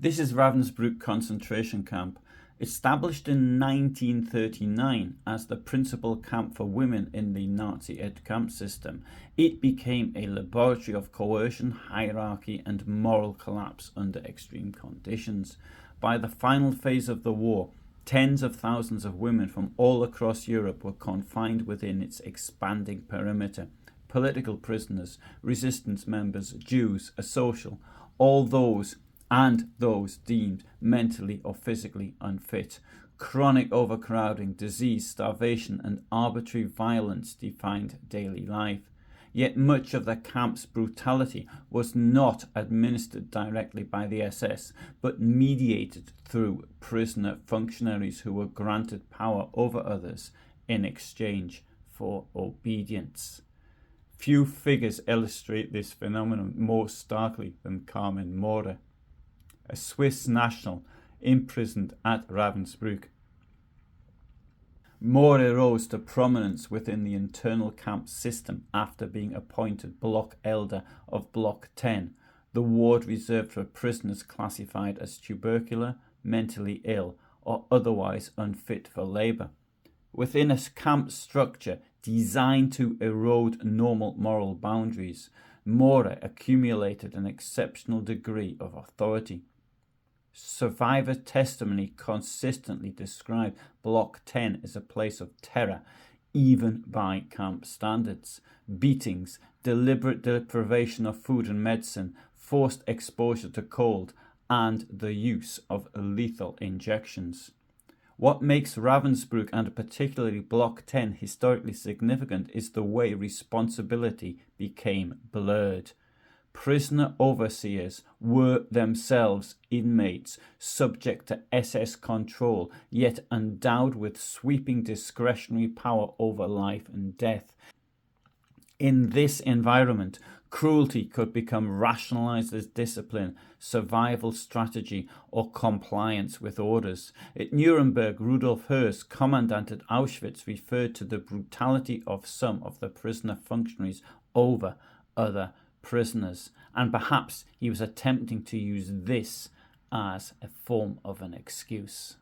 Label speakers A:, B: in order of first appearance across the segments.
A: This is Ravensbruck concentration camp. Established in 1939 as the principal camp for women in the Nazi-ed camp system, it became a laboratory of coercion, hierarchy and moral collapse under extreme conditions. By the final phase of the war, tens of thousands of women from all across Europe were confined within its expanding perimeter. Political prisoners, resistance members, Jews, asocial, all those deemed mentally or physically unfit. Chronic overcrowding, disease, starvation and arbitrary violence defined daily life. Yet much of the camp's brutality was not administered directly by the SS, but mediated through prisoner functionaries who were granted power over others in exchange for obedience. Few figures illustrate this phenomenon more starkly than Carmen Mory, a Swiss national imprisoned at Ravensbruck. Mory rose to prominence within the internal camp system after being appointed block elder of Block 10, the ward reserved for prisoners classified as tubercular, mentally ill, or otherwise unfit for labour. Within a camp structure designed to erode normal moral boundaries, Mory accumulated an exceptional degree of authority. Survivor testimony consistently described Block 10 as a place of terror, even by camp standards. Beatings, deliberate deprivation of food and medicine, forced exposure to cold, and the use of lethal injections. What makes Ravensbruck and particularly Block 10 historically significant is the way responsibility became blurred. Prisoner overseers were themselves inmates, subject to SS control, yet endowed with sweeping discretionary power over life and death. In this environment, cruelty could become rationalized as discipline, survival strategy, or compliance with orders. At Nuremberg, Rudolf Höss, commandant at Auschwitz, referred to the brutality of some of the prisoner functionaries over other prisoners, and perhaps he was attempting to use this as a form of an excuse.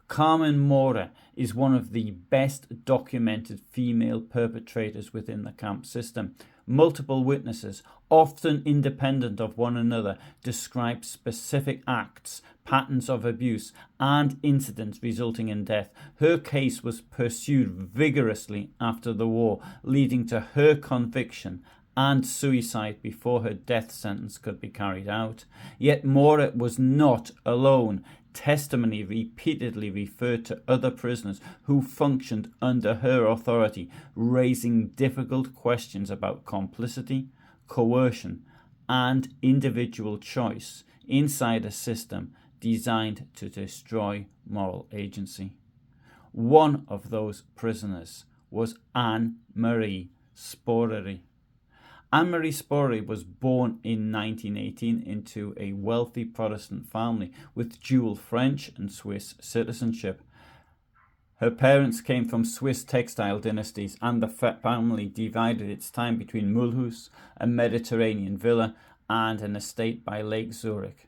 A: Carmen Mory is one of the best documented female perpetrators within the camp system. Multiple witnesses, often independent of one another, describe specific acts, patterns of abuse, and incidents resulting in death. Her case was pursued vigorously after the war, leading to her conviction and suicide before her death sentence could be carried out. Yet Mory was not alone. Testimony repeatedly referred to other prisoners who functioned under her authority, raising difficult questions about complicity, coercion, and individual choice inside a system designed to destroy moral agency. One of those prisoners was Anne Marie Spoerry. Anne Marie Spoerry was born in 1918 into a wealthy Protestant family with dual French and Swiss citizenship. Her parents came from Swiss textile dynasties, and the family divided its time between Mulhouse, a Mediterranean villa, and an estate by Lake Zurich.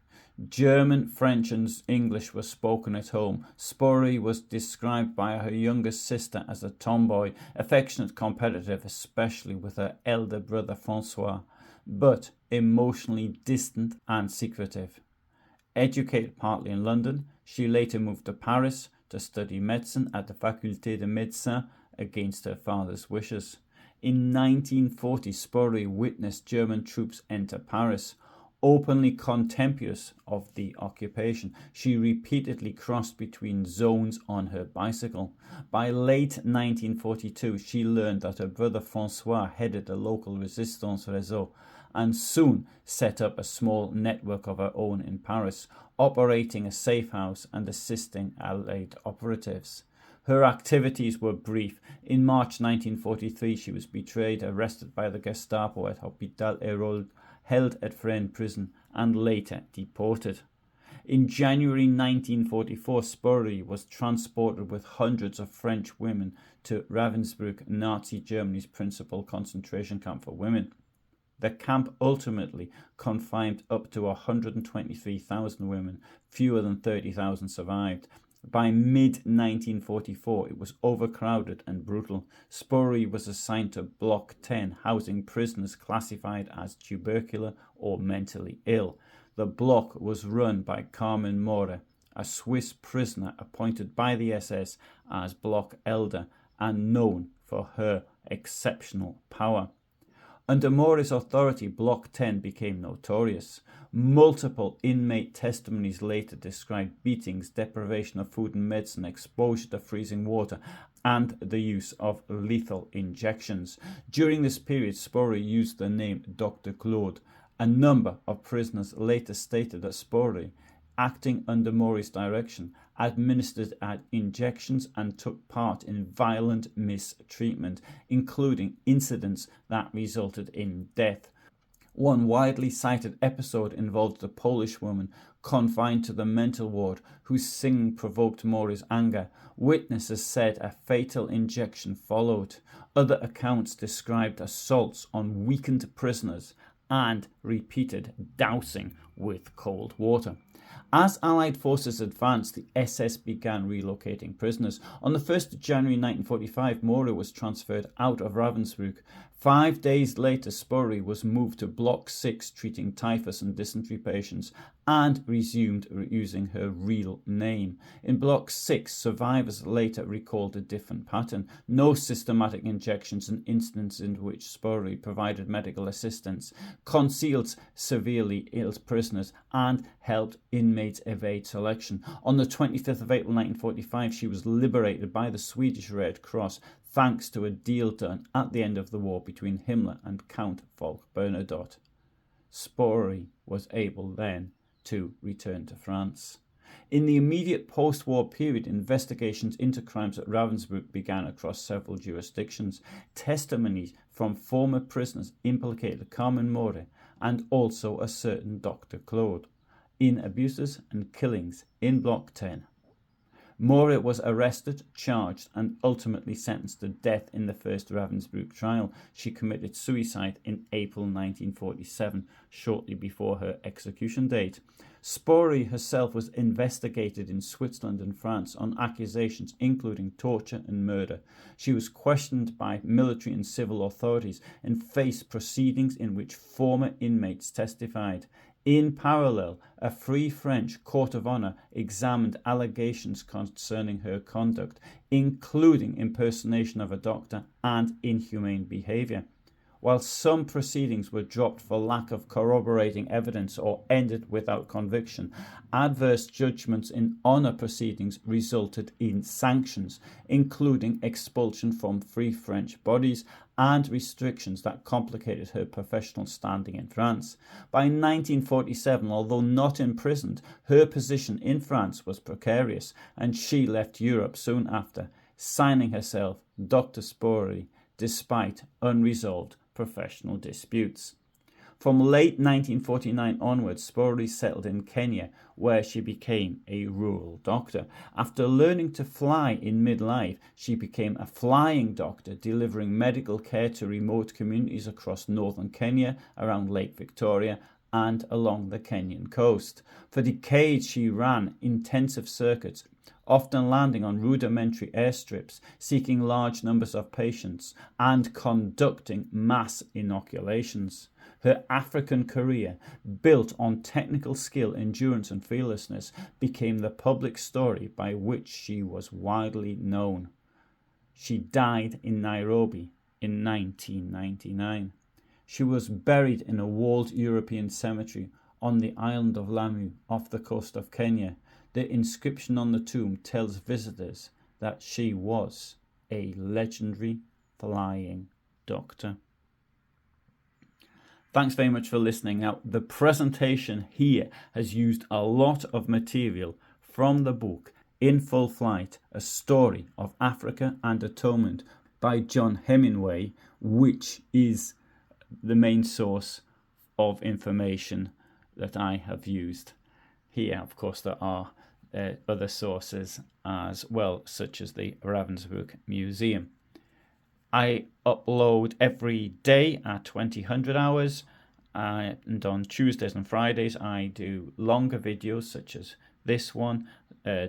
A: German, French and English were spoken at home. Spoerry was described by her younger sister as a tomboy, affectionate, competitive, especially with her elder brother Francois, but emotionally distant and secretive. Educated partly in London, she later moved to Paris to study medicine at the Faculté de Médecine against her father's wishes. In 1940, Spoerry witnessed German troops enter Paris. Openly contemptuous of the occupation, she repeatedly crossed between zones on her bicycle. By late 1942, she learned that her brother Francois headed a local resistance réseau and soon set up a small network of her own in Paris, operating a safe house and assisting Allied operatives. Her activities were brief. In March 1943, she was betrayed, arrested by the Gestapo at Hôpital Hérold, held at Fresnes prison, and later deported. In January 1944, Spoerry was transported with hundreds of French women to Ravensbruck, Nazi Germany's principal concentration camp for women. The camp ultimately confined up to 123,000 women. Fewer than 30,000 survived. By mid-1944, it was overcrowded and brutal. Spori was assigned to Block 10, housing prisoners classified as tubercular or mentally ill. The block was run by Carmen Mory, a Swiss prisoner appointed by the SS as block elder and known for her exceptional power. Under Mory's authority, Block 10 became notorious. Multiple inmate testimonies later described beatings, deprivation of food and medicine, exposure to freezing water, and the use of lethal injections. During this period, Spori used the name Dr. Claude. A number of prisoners later stated that Spori, acting under Mory's direction, administered injections and took part in violent mistreatment, including incidents that resulted in death. One widely cited episode involved a Polish woman confined to the mental ward whose singing provoked Mory's anger. Witnesses said a fatal injection followed. Other accounts described assaults on weakened prisoners and repeated dousing with cold water. As Allied forces advanced, the SS began relocating prisoners. On the 1st of January 1945, Mory was transferred out of Ravensbruck. 5 days later, Spori was moved to Block 6, treating typhus and dysentery patients, and resumed using her real name. In Block 6, survivors later recalled a different pattern. No systematic injections and incidents in which Spori provided medical assistance, concealed severely ill prisoners, and helped inmates evade selection. On the 25th of April 1945, she was liberated by the Swedish Red Cross, thanks to a deal done at the end of the war between Himmler and Count Folke Bernadotte. Spori was able then to return to France. In the immediate post-war period, investigations into crimes at Ravensbruck began across several jurisdictions. Testimonies from former prisoners implicated Carmen Mory and also a certain Dr. Claude in abuses and killings in Block 10. Mory was arrested, charged, and ultimately sentenced to death in the first Ravensbruck trial. She committed suicide in April 1947, shortly before her execution date. Spori herself was investigated in Switzerland and France on accusations including torture and murder. She was questioned by military and civil authorities and faced proceedings in which former inmates testified. In parallel, a Free French Court of Honour examined allegations concerning her conduct, including impersonation of a doctor and inhumane behaviour. While some proceedings were dropped for lack of corroborating evidence or ended without conviction, adverse judgments in honour proceedings resulted in sanctions, including expulsion from Free French bodies and restrictions that complicated her professional standing in France. By 1947, although not imprisoned, her position in France was precarious, and she left Europe soon after, signing herself Dr. Spori, despite unresolved professional disputes. From late 1949 onwards, Spori settled in Kenya, where she became a rural doctor. After learning to fly in midlife, she became a flying doctor, delivering medical care to remote communities across northern Kenya, around Lake Victoria, and along the Kenyan coast. For decades, she ran intensive circuits, often landing on rudimentary airstrips, seeking large numbers of patients, and conducting mass inoculations. Her African career, built on technical skill, endurance, and fearlessness, became the public story by which she was widely known. She died in Nairobi in 1999. She was buried in a walled European cemetery on the island of Lamu off the coast of Kenya. The inscription on the tomb tells visitors that she was a legendary flying doctor. Thanks very much for listening. Now, the presentation here has used a lot of material from the book In Full Flight, A Story of Africa and Atonement by John Hemingway, which is the main source of information that I have used. Here, of course, there are other sources as well, such as the Ravensbrook Museum. I upload every day at 2000 hours, And on Tuesdays and Fridays, I do longer videos such as this one,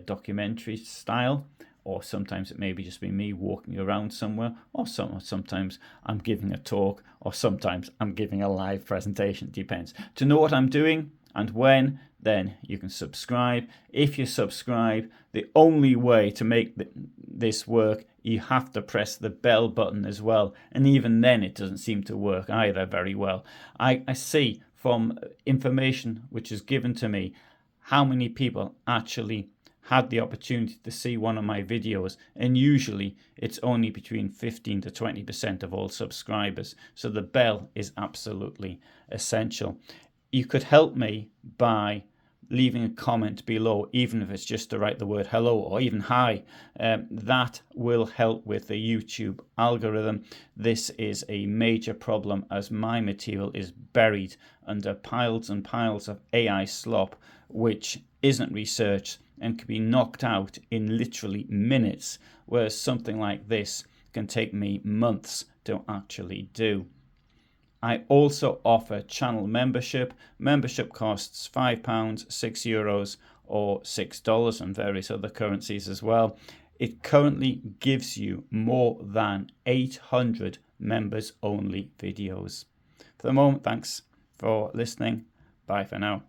A: documentary style, or sometimes it may be just be me walking around somewhere, or sometimes I'm giving a talk, or sometimes I'm giving a live presentation. It depends. To know what I'm doing and when, then you can subscribe. If you subscribe, the only way to make this work, you have to press the bell button as well. And even then, it doesn't seem to work either very well. I see from information which is given to me how many people actually had the opportunity to see one of my videos, and usually it's only between 15 to 20% of all subscribers. So the bell is absolutely essential. You could help me by leaving a comment below, even if it's just to write the word hello or even hi. That will help with the YouTube algorithm. This is a major problem as my material is buried under piles and piles of AI slop, which isn't researched and can be knocked out in literally minutes, whereas something like this can take me months to actually do. I also offer channel membership. Membership costs £5, €6, or $6, and various other currencies as well. It currently gives you more than 800 members only videos. For the moment, thanks for listening. Bye for now.